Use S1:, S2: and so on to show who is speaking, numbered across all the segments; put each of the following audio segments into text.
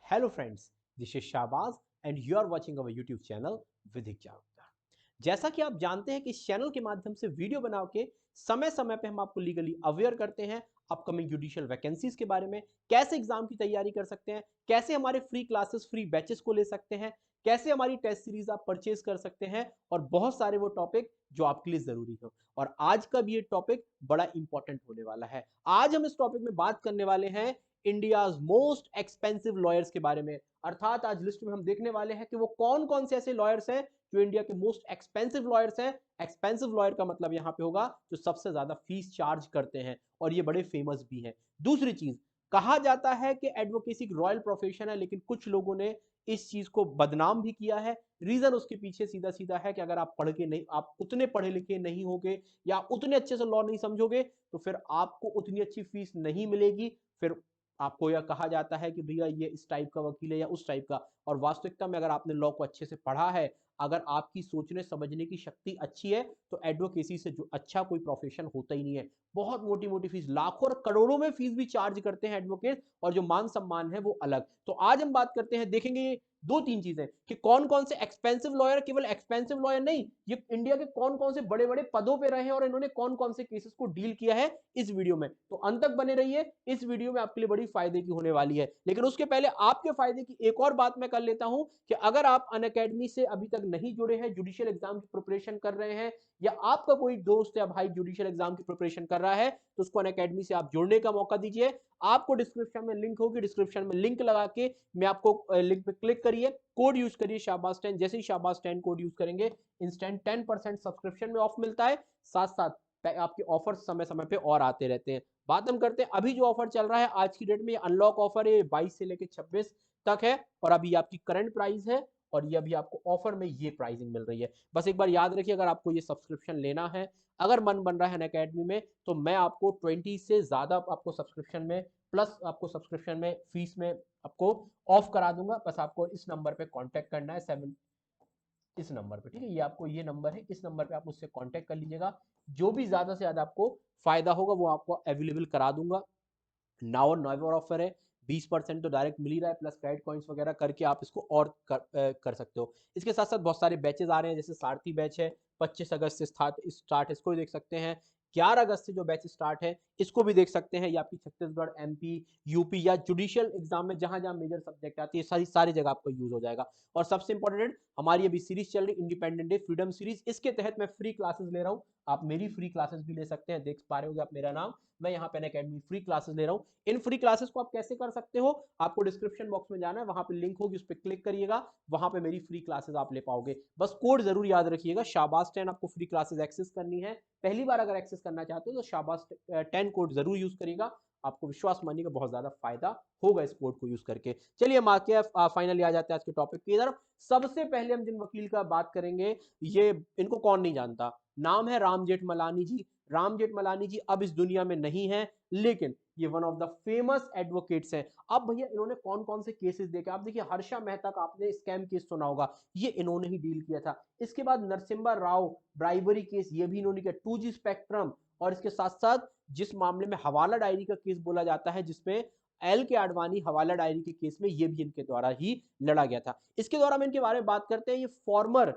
S1: Hello friends, this is Shahbaz and you are watching our YouTube channel विधिक जागरूकता। जैसा कि आप जानते हैं कि इस चैनल के माध्यम से वीडियो बना के समय समय पे हम आपको लीगली अवेयर करते हैं अपकमिंग जुडिशियल वैकेंसीज के बारे में, कैसे एग्जाम की तैयारी कर सकते हैं, कैसे हमारे फ्री क्लासेस फ्री बैचेस को ले सकते हैं, कैसे हमारी टेस्ट सीरीज आप परचेज कर सकते हैं और बहुत सारे वो टॉपिक जो आपके लिए जरूरी हो। और आज का भी ये टॉपिक बड़ा इंपॉर्टेंट होने वाला है। आज हम इस टॉपिक में बात करने वाले हैं इंडियाज मोस्ट एक्सपेंसिव लॉयर्स के बारे में। अर्थात आज लिस्ट में हम देखने वाले हैं कि वो कौन कौन से ऐसे लॉयर्स हैं जो इंडिया के मोस्ट एक्सपेंसिव लॉयर्स हैं। एक्सपेंसिव लॉयर का मतलब यहां पे होगा जो सबसे ज्यादा फीस चार्ज करते हैं और ये बड़े फेमस भी हैं। दूसरी चीज, कहा जाता है कि एडवोकेसी एक रॉयल प्रोफेशन है, लेकिन कुछ लोगों ने इस चीज को बदनाम भी किया है। रीजन उसके पीछे सीधा सीधा है कि अगर आप पढ़ के नहीं, आप उतने पढ़े लिखे नहीं होगे या उतने अच्छे से लॉ नहीं समझोगे तो फिर आपको उतनी अच्छी फीस नहीं मिलेगी। फिर आपको यह कहा जाता है कि भैया ये इस टाइप का वकील है या उस टाइप का। और वास्तविकता में अगर आपने लॉ को अच्छे से पढ़ा है, अगर आपकी सोचने समझने की शक्ति अच्छी है, तो एडवोकेसी से जो अच्छा कोई प्रोफेशन होता ही नहीं है। बहुत मोटी मोटी फीस, लाखों और करोड़ों में फीस भी चार्ज करते हैं एडवोकेट, और जो मान सम्मान है वो अलग। तो आज हम बात करते हैं, देखेंगे दो तीन चीजें कि कौन कौन से एक्सपेंसिव लॉयर, केवल एक्सपेंसिव लॉयर नहीं, ये इंडिया के कौन कौन से बड़े बड़े पदों पे रहे हैं और इन्होंने कौन कौन से केसेस को डील किया है इस वीडियो में। तो अंत तक बने रहिए, इस वीडियो में आपके लिए बड़ी फायदे की होने वाली है। लेकिन उसके पहले आपके फायदे की एक और बात मैं कर लेता हूं कि अगर आप अनअकैडमी से अभी तक नहीं जुड़े हैं, जुडिशियल एग्जाम की प्रिपरेशन कर रहे हैं, या आपका कोई दोस्त या भाई जुडिशियल एग्जाम की प्रिपरेशन कर रहा है, तो उसको अनअकैडमी से आप जुड़ने का मौका दीजिए। आपको डिस्क्रिप्शन में लिंक होगी, डिस्क्रिप्शन में लिंक लगा के मैं आपको लिंक पे क्लिक करिए, कोड यूज करिए शाहबाज 10। जैसे ही शाहबाज 10 कोड यूज करेंगे, इंस्टेंट 10% सब्सक्रिप्शन में ऑफ मिलता है। साथ साथ आपके ऑफर समय समय पे और आते रहते हैं। बात हम करते हैं अभी जो ऑफर चल रहा है आज की डेट में, ये अनलॉक ऑफर है, 22 से लेकर 26 तक है और अभी आपकी करंट प्राइस है और ये अभी आपको ऑफर में ये प्राइसिंग मिल रही है। बस एक बार याद रखिए, अगर आपको ये सब्सक्रिप्शन लेना है, अगर मन बन रहा है अनअकैडमी में, तो मैं आपको 20 से ज्यादा आपको सब्सक्रिप्शन में, प्लस आपको सब्सक्रिप्शन में फीस में आपको ऑफ करा दूंगा। बस आपको इस नंबर पे कांटेक्ट करना है, 7 इस नंबर पे, ठीक है, ये आपको ये नंबर है, इस नंबर पे आप मुझसे कांटेक्ट कर लीजिएगा। जो भी ज्यादा से ज्यादा आपको फायदा होगा वो आपको अवेलेबल करा दूंगा। नाउ और नेवर ऑफर है, 20% तो डायरेक्ट मिल ही रहा है, प्लस क्रेडिट पॉइंट्स वगैरह करके आप इसको और कर सकते हो। इसके साथ साथ बहुत सारे बैचेस आ रहे हैं, जैसे सारथी बैच है, 25 अगस्त से स्टार्ट, इसको भी देख सकते हैं। 11 अगस्त से जो बैच स्टार्ट है इसको भी देख सकते हैं। ये आपकी छत्तीसगढ़, एमपी, यूपी या जुडिशियल एग्जाम में जहां जहां मेजर सब्जेक्ट आती है, सारी जगह आपको यूज हो जाएगा। और सबसे इंपॉर्टेंट, हमारी अभी सीरीज चल रही इंडिपेंडेंट डे फ्रीडम सीरीज, इसके तहत मैं फ्री क्लासेस ले रहा हूँ। आप मेरी फ्री क्लासेस भी ले सकते हैं, देख पा रहे होंगे आप मेरा नाम, मैं यहाँ पे अनअकैडमी फ्री क्लासेस ले रहा हूँ। इन फ्री क्लासेस को आप कैसे कर सकते हो, आपको डिस्क्रिप्शन बॉक्स में जाना है, वहां पे लिंक होगी, उस पर क्लिक करिएगा, वहां पे मेरी फ्री क्लासेस आप ले पाओगे। बस कोड जरूर याद रखिएगा, शाहबाज 10 आपको फ्री क्लासेस एक्सेस करनी है। पहली बार अगर एक्सेस करना चाहते हो तो शाहबाज 10 कोड जरूर यूज करिएगा, आपको विश्वास मानिएगा बहुत ज्यादा फायदा होगा इस कोड को यूज करके। चलिए हम आके फाइनली आ जाते हैं आज के टॉपिक की तरफ। सबसे पहले हम जिन वकील का बात करेंगे, ये इनको कौन नहीं जानता, नाम है राम जेठमलानी जी। राम जेठमलानी जी अब इस दुनिया में नहीं है, लेकिन ये one of the famous advocates हैं। अब भैया इन्होंने कौन कौन से केसेस देखे, आप देखिए हर्षा मेहता का आपने स्कैम केस सुना होगा, ये इन्होंने ही डील किया था। इसके बाद नरसिम्हा राव ब्राइबरी केस, ये भी इन्होंने किया, 2G स्पेक्ट्रम। और इसके साथ साथ जिस मामले में हवाला डायरी का केस बोला जाता है, जिसमें एल के आडवाणी हवाला डायरी के केस में, ये भी इनके द्वारा ही लड़ा गया था। इसके द्वारा हम इनके बारे में बात करते हैं, ये former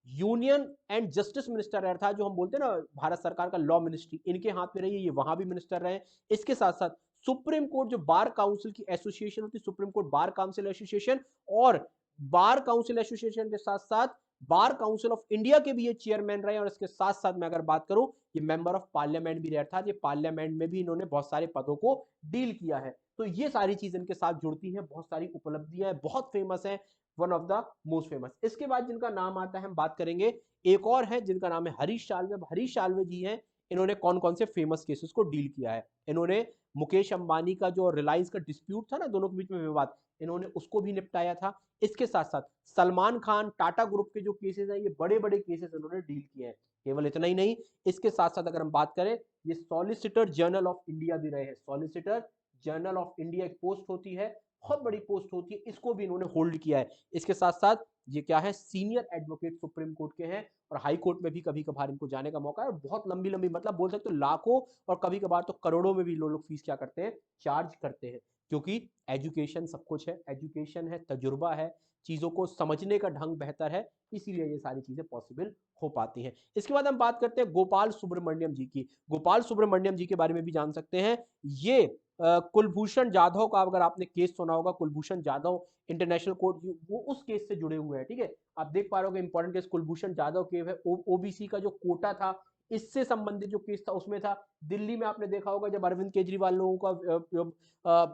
S1: union and justice minister रहा था, जो हम बोलते हैं ना भारत सरकार का लॉ मिनिस्ट्री इनके हाथ में रही है, ये वहां भी मिनिस्टर रहे। इसके साथ साथ सुप्रीम कोर्ट जो बार काउंसिल की एसोसिएशन होती है, supreme court bar council association, और बार काउंसिल एसोसिएशन के साथ साथ बार काउंसिल ऑफ इंडिया के भी ये चेयरमैन रहे। और इसके साथ साथ मैं अगर बात करूं, ये मेंबर ऑफ पार्लियामेंट भी रहे, अर्थात ये पार्लियामेंट में भी इन्होंने बहुत सारे पदों को डील किया है। तो ये सारी चीज इनके साथ जुड़ती है, बहुत सारी उपलब्धियां, बहुत फेमस है, one of the most famous. इसके बाद जिनका नाम आता है हम बात करेंगे, एक और है जिनका नाम है हरीश साल्वे। हरीश साल्वे जी हैं, इन्होंने कौन कौन से फेमस केसेस को डील किया है, इन्होंने मुकेश अंबानी का जो रिलायंस का डिस्प्यूट था ना, दोनों के बीच में विवाद, इन्होंने उसको भी निपटाया था। इसके साथ साथ सलमान खान, टाटा ग्रुप के जो केसेस हैं, ये बड़े बड़े केसेस इन्होंने डील किए हैं। केवल इतना ही नहीं, इसके साथ साथ अगर हम बात करें, ये सॉलिसिटर जनरल ऑफ इंडिया भी रहे हैं। सॉलिसिटर जनरल ऑफ इंडिया एक पोस्ट होती है, बहुत बड़ी पोस्ट होती है, इसको भी इन्होंने होल्ड किया है। इसके साथ साथ ये क्या है, सीनियर एडवोकेट सुप्रीम कोर्ट के हैं, और हाई कोर्ट में भी कभी कभार इनको जाने का मौका है। और बहुत लंबी लंबी, मतलब बोल सकते हो लाखों और कभी कभार तो करोड़ों में भी लोग फीस क्या करते हैं, चार्ज करते हैं। क्योंकि एजुकेशन सब कुछ है, एजुकेशन है, तजुर्बा है, चीजों को समझने का ढंग बेहतर है, इसीलिए ये सारी चीजें पॉसिबल हो पाती हैं। इसके बाद हम बात करते हैं गोपाल सुब्रमण्यम जी की। गोपाल सुब्रमण्यम जी के बारे में भी जान सकते हैं। ये कुलभूषण जाधव का अगर आपने केस सुना होगा, कुलभूषण जाधव इंटरनेशनल कोर्ट, वो उस केस से जुड़े हुए हैं। ठीक है, आप देख पा रहे हो important case Kulbhushan Jadhav case है। ओबीसी का जो कोटा था, इससे संबंधित जो केस था उसमें था। दिल्ली में आपने देखा होगा जब अरविंद केजरीवाल लोगों का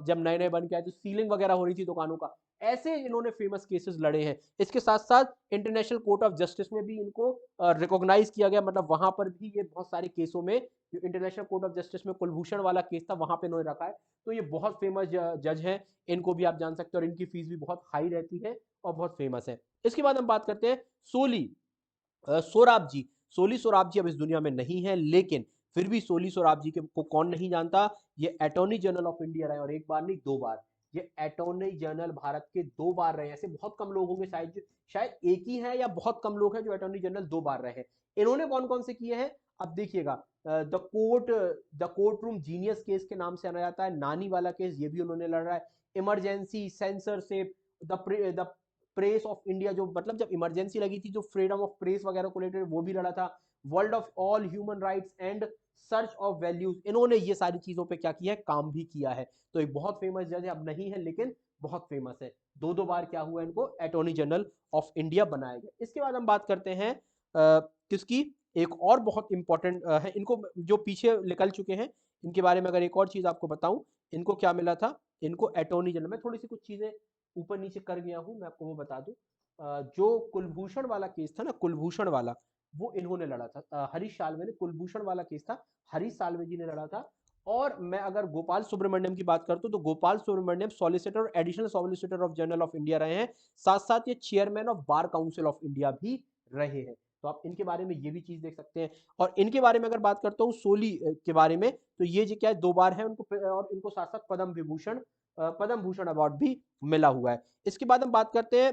S1: जब नए नए बन के आए तो सीलिंग वगैरह हो रही थी दुकानों का, ऐसे इन्होंने फेमस केसेस लड़े हैं। इसके साथ साथ इंटरनेशनल कोर्ट ऑफ जस्टिस में भी इनको रिकॉग्नाइज किया गया, मतलब वहां पर भी ये बहुत सारे केसों में, जो इंटरनेशनल कोर्ट ऑफ जस्टिस में कुलभूषण वाला केस था वहां पे इन्होंने रखा है। तो ये बहुत फेमस जज हैं, इनको भी आप जान सकते हो, और इनकी फीस भी बहुत हाई रहती है और बहुत फेमस है। इसके बाद हम बात करते हैं सोली सोराब जी। सोली सोराब जी अब इस दुनिया में नहीं है, लेकिन फिर भी सोली सोराब जी को कौन नहीं जानता। ये अटॉर्नी जनरल ऑफ इंडिया रहे, और एक बार नहीं 2 बार। ये अटॉर्नी जनरल भारत के 2 बार रहे। ऐसे बहुत कम लोग होंगे, शायद एक ही है या बहुत कम लोग हैं जो अटॉर्नी जनरल 2 बार रहे। इन्होंने कौन कौन से किए हैं, अब देखिएगा। The court room genius case के नाम से जाना जाता है, नानी वाला केस ये भी उन्होंने लड़ा है। Emergency, censorship, the press of India, जो मतलब जब इमरजेंसी लगी थी, जो फ्रीडम ऑफ प्रेस वगैरह को रिलेटेड वो भी लड़ा था। World of all human rights and search of values, इन्होंने ये सारी चीजों पे क्या किया है, काम भी किया है। तो एक बहुत फेमस जज है, अब नहीं है लेकिन बहुत फेमस है। 2 बार क्या हुआ, इनको अटॉर्नी जनरल ऑफ इंडिया बनाया गया। इसके बाद हम बात करते हैं किसकी, एक और बहुत इंपॉर्टेंट है, इनको जो पीछे निकल चुके हैं, इनके बारे में अगर एक और चीज आपको बताऊं, इनको क्या मिला था, इनको अटॉर्नी जनरल, मैं थोड़ी सी कुछ चीजें ऊपर नीचे कर गया हूं, मैं आपको वो बता दूं। जो कुलभूषण वाला केस था ना, कुलभूषण वाला, वो इन्होंने लड़ा था। हरीश साल्वे ने, कुलभूषण वाला केस था, हरीश साल्वे जी ने लड़ा था। और मैं अगर गोपाल सुब्रमण्यम की बात करता हूं तो गोपाल सुब्रमण्यम सॉलिसिटर और additional solicitor of general of India रहे हैं। साथ साथ ये chairman of bar council of India भी रहे हैं। तो आप इनके बारे में ये भी चीज देख सकते हैं। और इनके बारे में अगर बात करता हूँ सोली के बारे में, तो ये जो क्या है 2 बार है उनको, और इनको साथ साथ पद्म भूषण अवार्ड भी मिला हुआ है। इसके बाद हम बात करते हैं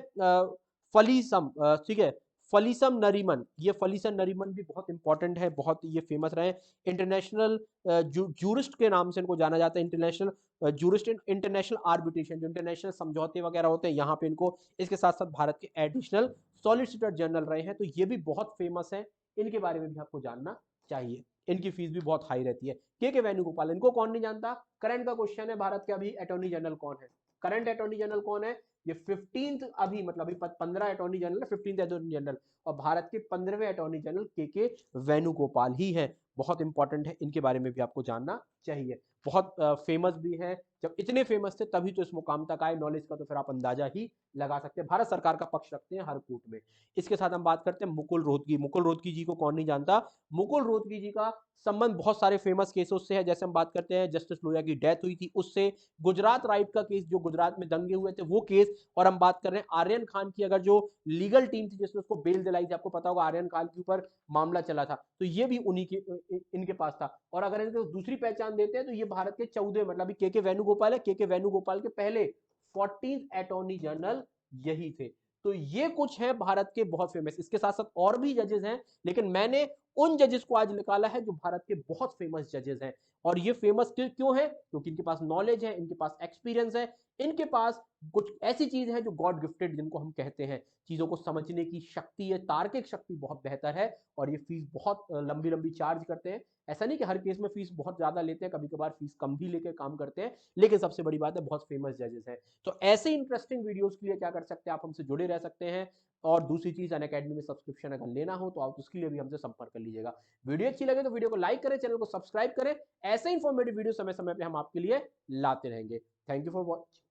S1: फलीसम, ठीक है, फलीसम नरीमन। ये फलीसम नरीमन भी बहुत इंपॉर्टेंट है, बहुत ये फेमस रहे। इंटरनेशनल जूरिस्ट के नाम से इनको जाना जाता है, international jurist in international arbitration, जो इंटरनेशनल समझौते वगैरह होते हैं यहाँ पे इनको। इसके साथ साथ भारत के एडिशनल सॉलिसिटर जनरल रहे हैं, तो ये भी बहुत फेमस है। इनके बारे में भी आपको जानना चाहिए। इनकी फीस भी बहुत हाई रहती है। के वेणुगोपाल, इनको कौन नहीं जानता। करंट का क्वेश्चन है, भारत के अभी अटॉर्नी जनरल कौन है, करंट अटॉर्नी जनरल कौन है। ये 15th अभी, मतलब अभी 15 अटॉर्नी जनरल है, 15th अटॉर्नी जनरल, और भारत के 15वें अटॉर्नी जनरल के वेणुगोपाल ही है। बहुत इंपॉर्टेंट है, इनके बारे में भी आपको जानना चाहिए। बहुत फेमस भी है, जब इतने फेमस थे तभी तो इस मुकाम तक आए। नॉलेज का तो फिर आप अंदाजा ही लगा सकते हैं। भारत सरकार का पक्ष रखते हैं हर कोर्ट में। इसके साथ हम बात करते हैं मुकुल रोहतगी। मुकुल रोहतगी जी को कौन नहीं जानता। मुकुल रोहतगी जी का संबंध बहुत सारे फेमस केसों से है। जैसे हम बात करते हैं जस्टिस लोहिया की डेथ हुई थी उससे, गुजरात राइट का केस, जो गुजरात में दंगे हुए थे वो केस, और हम बात कर रहे हैं आर्यन खान की, अगर जो लीगल टीम थी जिसने उसको बेल दिलाई थी, आपको पता होगा आर्यन खान के ऊपर मामला चला था, तो ये भी उन्हीं के इनके पास था। और अगर इनको दूसरी पहचान देते हैं तो ये भारत के 14, मतलब के वेणुगोपाल है, के वेणुगोपाल के पहले 14th अटॉर्नी जनरल यही थे। तो ये कुछ है भारत के बहुत फेमस। इसके साथ साथ और भी जजेस हैं, लेकिन मैंने उन जजेस को आज निकाला है जो भारत के बहुत फेमस जजेस हैं। और ये फेमस क्यों है, क्योंकि इनके पास नॉलेज है, इनके पास एक्सपीरियंस है, इनके पास कुछ ऐसी चीज है जो गॉड गिफ्टेड जिनको हम कहते हैं। चीजों को समझने की शक्ति है, तार्किक शक्ति बहुत बेहतर है। और ये फीस बहुत लंबी लंबी चार्ज करते हैं। ऐसा नहीं कि हर केस में फीस बहुत ज्यादा लेते हैं, कभी कभार फीस कम भी लेके काम करते हैं, लेकिन सबसे बड़ी बात है बहुत फेमस जजेस हैं। तो ऐसे इंटरेस्टिंग वीडियोस के लिए क्या कर सकते हैं, आप हमसे जुड़े रह सकते हैं। और दूसरी चीज, अनअकैडमी में सब्सक्रिप्शन अगर लेना हो तो आप उसके लिए भी हमसे संपर्क कर लीजिएगा। वीडियो अच्छी लगे तो वीडियो को लाइक करें, चैनल को सब्सक्राइब करें। ऐसे इंफॉर्मेटिव वीडियो समय समय पे हम आपके लिए लाते रहेंगे। Thank you for watching.